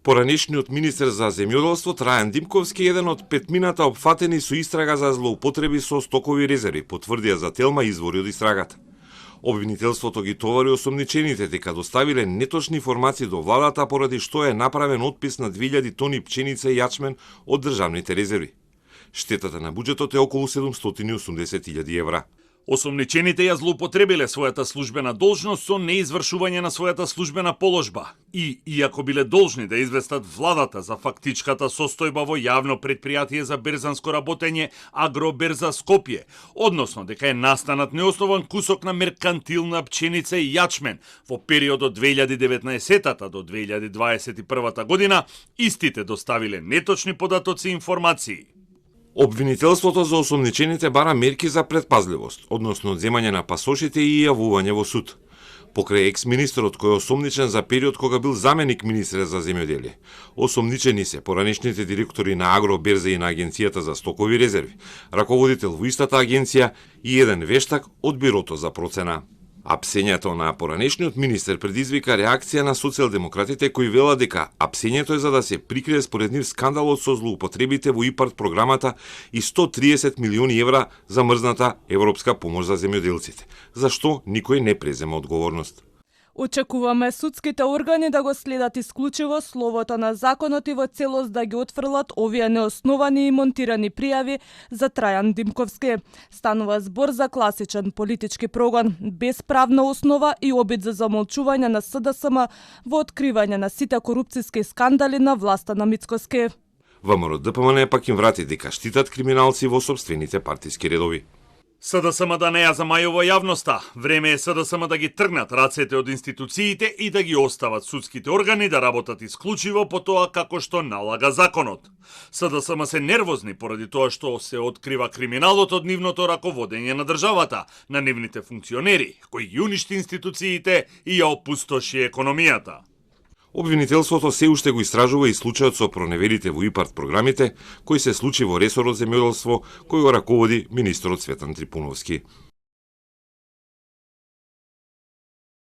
Поранешниот министер за земјоделство Трајан Димковски е еден од петмината опфатени со истрага за злоупотреби со стокови резерви, потврдија за Телма извори од истрагата. Обвинителството ги товари осомничените дека доставиле неточни информации до владата поради што е направен отпис на 2000 тони пченица и јачмен од државните резерви. Штетата на буџетот е околу 780.000 евра. Осомничените ја злоупотребиле својата службена должност со неизвршување на својата службена положба и, иако биле должни да известат владата за фактичката состојба во јавно предпријатие за берзанско работење Агроберза Скопје, односно дека е настанат неоснован кусок на меркантилна пченица и јачмен во периодот 2019 до 2021 година, истите доставиле неточни податоци и информации. Обвинителството за осомничените бара мерки за предпазливост, односно одземање на пасошите и јавување во суд. Покрај екс-министерот кој е осомничен за период кога бил заменик министер за земјоделие. Осомничени се поранешните директори на Агроберза и на Агенцијата за стокови резерви, раководител во истата агенција и еден вештак од Бирото за процена. Апсењето на поранешниот министер предизвика реакција на социјалдемократите кои велат дека апсењето е за да се прикрие според нив скандалот со злоупотребите во ИПАРД програмата и 130 милиони евра замрзната европска помош за земјоделците, за што никој не презема одговорност. Очекуваме судските органи да го следат исклучиво словото на законот и во целост да ги отфрлат овие неосновани и монтирани пријави за Трајан Димковски. Станува збор за класичен политички прогон, без правна основа и обид за замолчување на СДСМ во откривање на сите корупциски скандали на власта на Мицкоски. ВМРО ДПМН пак им врати дека штитат криминалци во сопствените партиски редови. СДСМ да не ја замајува јавноста. Време е СДСМ да ги тргнат рацете од институциите и да ги остават судските органи да работат исклучиво по тоа како што налага законот. СДСМ се нервозни поради тоа што се открива криминалот од нивното раководење на државата, на нивните функционери, кои ги уништи институциите и ја опустоши економијата. Обвинителството се уште го истражува и случајот со проневерите во ИПАРД програмите, кој се случи во ресорот земјоделство, кој го раководи министерот Цветан Трипуновски.